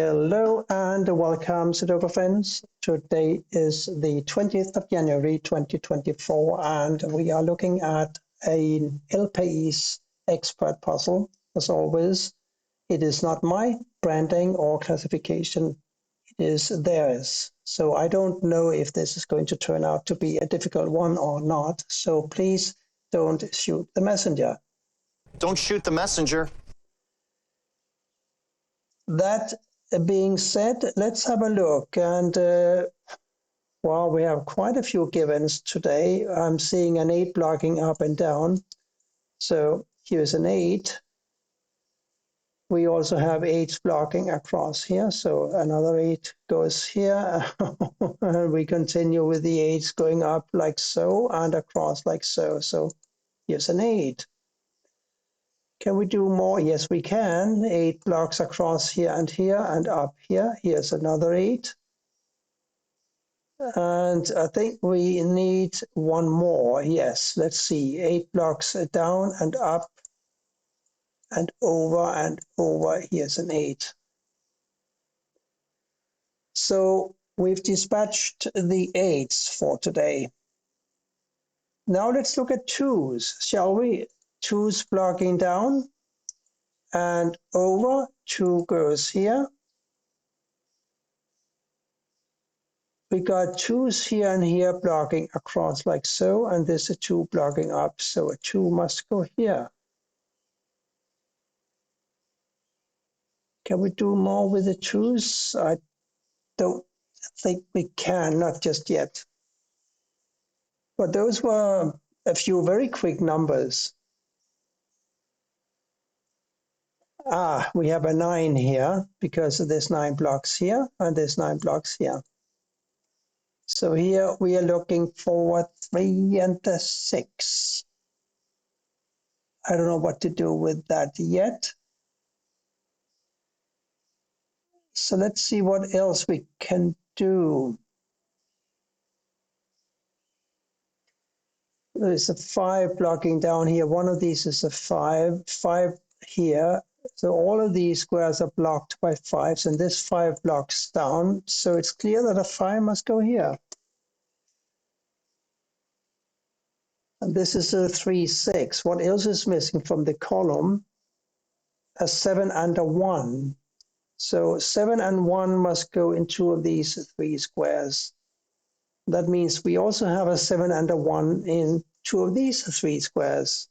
Hello and welcome, Sudoku friends. Today is the 20th of January 2024, and we are looking at an País expert puzzle. As always, it is not my branding or classification, it is theirs. So I don't know if this is going to turn out to be a difficult one or not. So please don't shoot the messenger. Don't shoot the messenger. That being said, let's have a look. And well, we have quite a few givens today. I'm seeing an 8 blocking up and down. So here's an 8. We also have 8s blocking across here. So another 8 goes here. And we continue with the 8s going up like so and across like so. So here's an 8. Can we do more? Yes, we can. 8 blocks across here and up here. Here's another 8. And I think we need one more. Yes, let's see. 8 blocks down and up and over and over. Here's an 8. So we've dispatched the 8s for today. Now let's look at 2s, shall we? 2s blocking down and over. 2 goes here. We got 2s here and here blocking across like so, and there's a 2 blocking up, so a 2 must go here. Can we do more with the 2s? I don't think we can, not just yet. But those were a few very quick numbers. We have a 9 here because there's 9 blocks here and there's 9 blocks here. So here we are looking for 3 and a 6. I don't know what to do with that yet. So let's see what else we can do. There's a 5 blocking down here. One of these is a 5, 5 here. So all of these squares are blocked by 5s, and this 5 blocks down. So it's clear that a 5 must go here. And this is a 3, 6. What else is missing from the column? A 7 and a 1. So 7 and 1 must go in 2 of these 3 squares. That means we also have a 7 and a 1 in 2 of these 3 squares.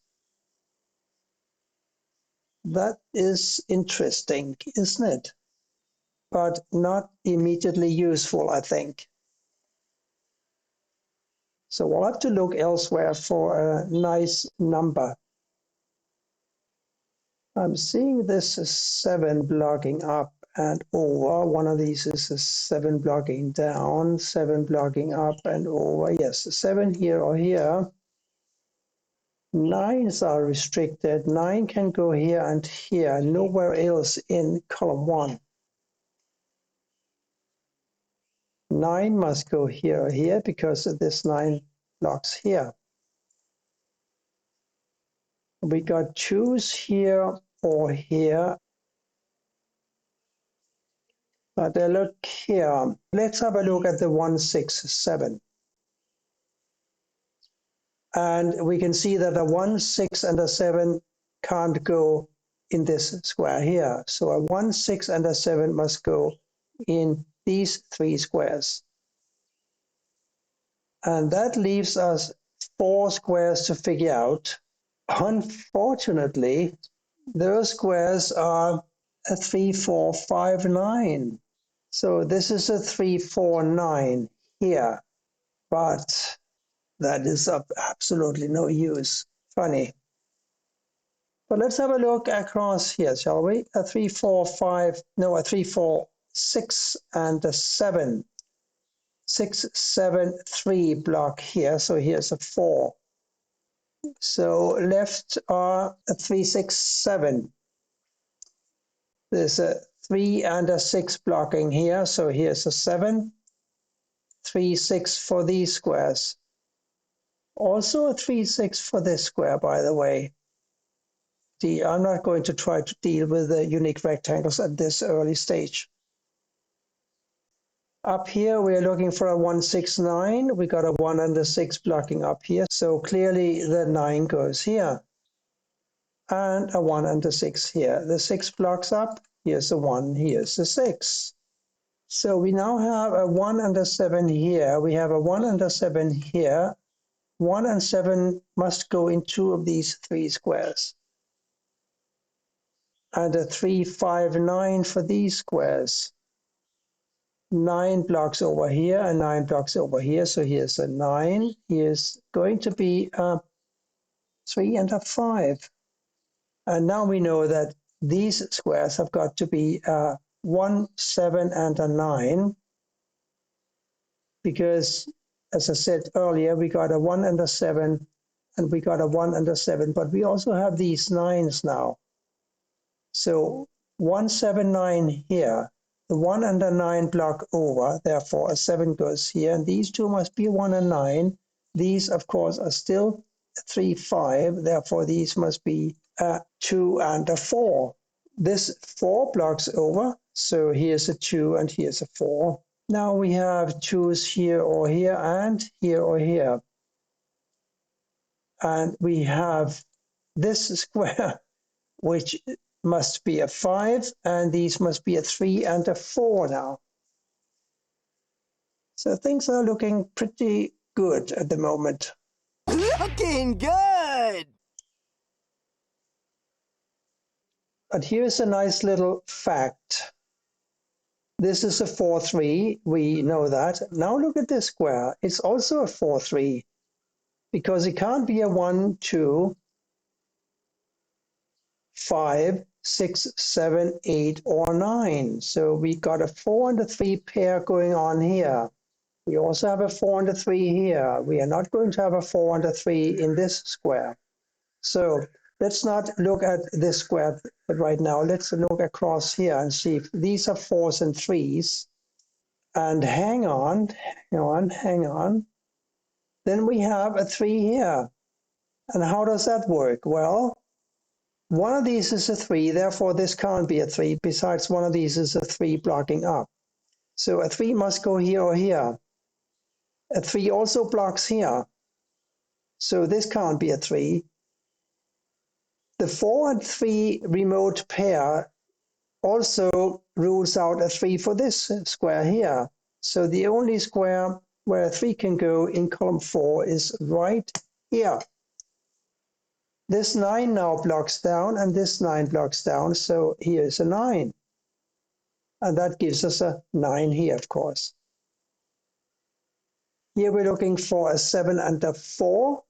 That is interesting, isn't it? But not immediately useful, I think. So we'll have to look elsewhere for a nice number. I'm seeing this 7 blocking up and over. One of these is a 7 blocking down, 7 blocking up and over. Yes, 7 here or here. 9s are restricted. 9 can go here and here, nowhere else in column 1. 9 must go here or here because of this 9 blocks here. We got 2s here or here. But look here. Let's have a look at the 1, 6, 7. And we can see that a 1, 6, and a 7 can't go in this square here. So a 1, 6, and a 7 must go in these 3 squares. And that leaves us 4 squares to figure out. Unfortunately, those squares are a 3, 4, 5, 9. So this is a 3, 4, 9 here. But that is of absolutely no use. Funny. But let's have a look across here, shall we? A 3, 4, 5, no, a 3, 4, 6, and a 7. 6, 7, 3 block here. So here's a 4. So left are a 3, 6, 7. There's a 3 and a 6 blocking here. So here's a 7. 3, 6 for these squares. Also a 3, 6 for this square, by the way. I'm not going to try to deal with the unique rectangles at this early stage. Up here, we're looking for a 1, 6, 9. We got a 1 and a 6 blocking up here. So clearly the 9 goes here. And a 1 and a 6 here. The 6 blocks up. Here's a 1, here's a 6. So we now have a 1 and a 7 here. We have a 1 and a 7 here. 1 and 7 must go in two of these three squares. And a 3, 5, 9 for these squares. 9 blocks over here and 9 blocks over here. So here's a 9. Here's going to be a 3 and a 5. And now we know that these squares have got to be 1, 7, and a 9. Because, as I said earlier, we got a 1 and a 7, and we got a 1 and a 7. But we also have these 9s now. So 1, 7, 9 here. The 1 and a 9 block over, therefore a 7 goes here, and these two must be 1 and 9. These, of course, are still 3, 5, therefore these must be a 2 and a 4. This 4 blocks over, so here's a 2 and here's a 4. Now we have 2's here or here and here or here. And we have this square, which must be a 5, and these must be a 3 and a 4 now. So things are looking pretty good at the moment. Looking good! But here's a nice little fact. This is a 4, 3. We know that. Now look at this square. It's also a 4, 3. Because it can't be a 1, 2, 5, 6, 7, 8, or 9. So we got a 4 and a 3 pair going on here. We also have a 4 and a 3 here. We are not going to have a 4 and a 3 in this square. So let's not look at this square right now. Let's look across here and see if these are 4s and 3s. And hang on. Then we have a 3 here. And how does that work? Well, one of these is a 3, therefore this can't be a 3. Besides, one of these is a 3 blocking up. So a 3 must go here or here. A 3 also blocks here. So this can't be a 3. The 4 and 3 remote pair also rules out a 3 for this square here. So the only square where a 3 can go in column 4 is right here. This 9 now blocks down, and this 9 blocks down, so here is a 9. And that gives us a 9 here, of course. Here we're looking for a 7 and a 4.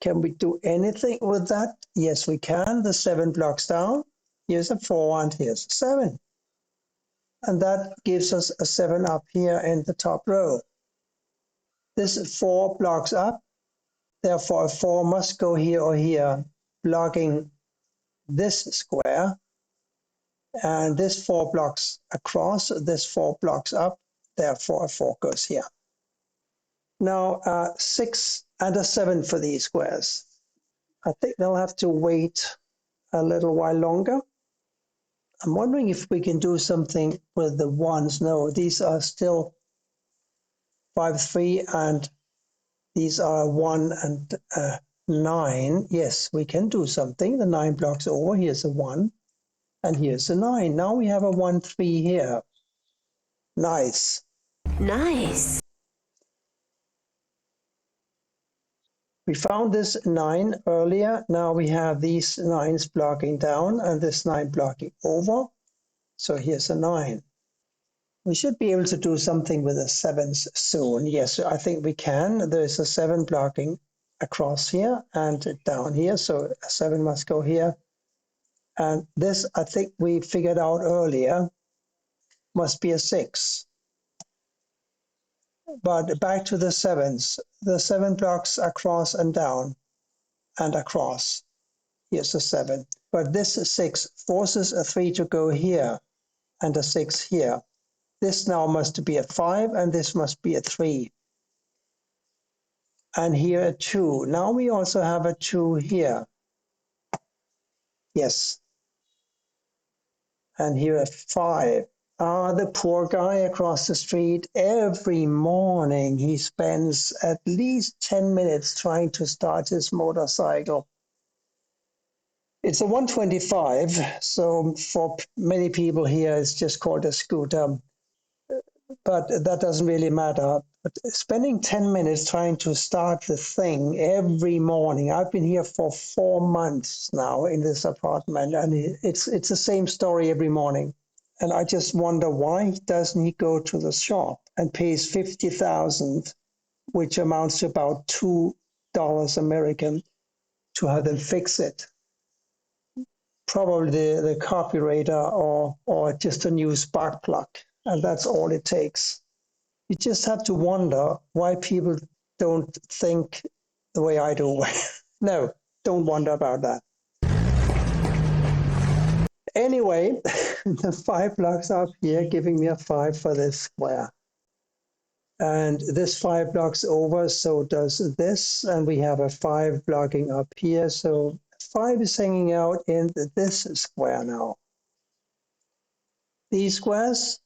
Can we do anything with that? Yes, we can. The 7 blocks down. Here's a 4 and here's a 7. And that gives us a 7 up here in the top row. This 4 blocks up. Therefore, a 4 must go here or here, blocking this square. And this 4 blocks across, this 4 blocks up. Therefore, a 4 goes here. Now, 6 and a 7 for these squares. I think they'll have to wait a little while longer. I'm wondering if we can do something with the 1s. No, these are still 5, 3, and these are 1 and 9. Yes, we can do something. The 9 blocks over. Here's a 1, and here's a 9. Now we have a 1, 3 here. Nice. Nice. We found this 9 earlier. Now we have these 9s blocking down and this 9 blocking over. So here's a 9. We should be able to do something with the 7s soon. Yes, I think we can. There's a 7 blocking across here and down here. So a 7 must go here. And this, I think we figured out earlier, must be a 6. But back to the 7s. The 7 blocks across and down and across. Here's a 7. But this 6 forces a 3 to go here and a 6 here. This now must be a 5 and this must be a 3. And here a 2. Now we also have a 2 here. Yes. And here a 5. The poor guy across the street, every morning he spends at least 10 minutes trying to start his motorcycle. It's a 125, so for many people here it's just called a scooter, but that doesn't really matter. But spending 10 minutes trying to start the thing every morning, I've been here for 4 months now in this apartment, and it's the same story every morning. And I just wonder, why doesn't he go to the shop and pays 50,000, which amounts to about $2 American, to have them fix it? Probably the carburetor or just a new spark plug, and that's all it takes. You just have to wonder why people don't think the way I do. No, don't wonder about that. Anyway, the 5 blocks up here giving me a 5 for this square. And this 5 blocks over, so does this. And we have a 5 blocking up here. So 5 is hanging out in this square now. These squares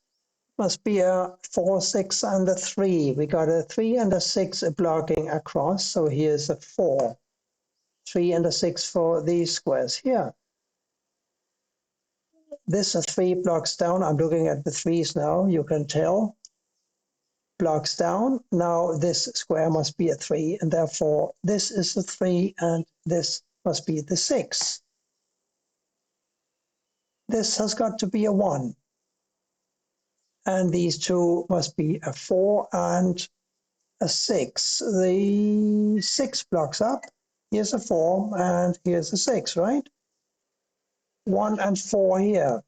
must be a 4, 6, and a 3. We got a 3 and a 6 blocking across. So here's a 4. 3 and a 6 for these squares here. This is 3 blocks down. I'm looking at the 3s now. You can tell. Blocks down. Now this square must be a 3, and therefore this is a 3, and this must be the 6. This has got to be a 1. And these two must be a 4 and a 6. The 6 blocks up. Here's a 4, and here's a 6, right? 1 and 4 here.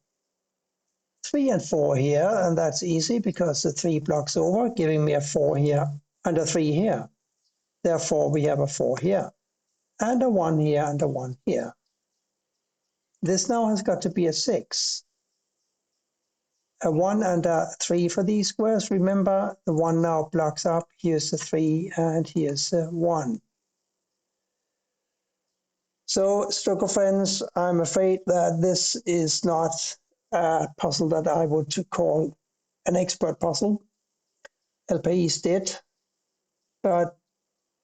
3 and 4 here, and that's easy because the 3 blocks over, giving me a 4 here and a 3 here. Therefore, we have a 4 here, and a 1 here, and a 1 here. This now has got to be a 6. A 1 and a 3 for these squares. Remember, the 1 now blocks up. Here's the 3, and here's the 1. So, Sudoku friends, I'm afraid that this is not a puzzle that I would call an expert puzzle. País did, but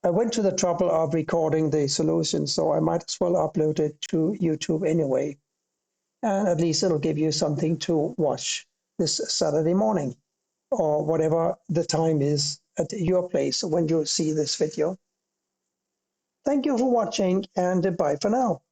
I went to the trouble of recording the solution, so I might as well upload it to YouTube anyway. And at least it'll give you something to watch this Saturday morning, or whatever the time is at your place when you see this video. Thank you for watching, and bye for now.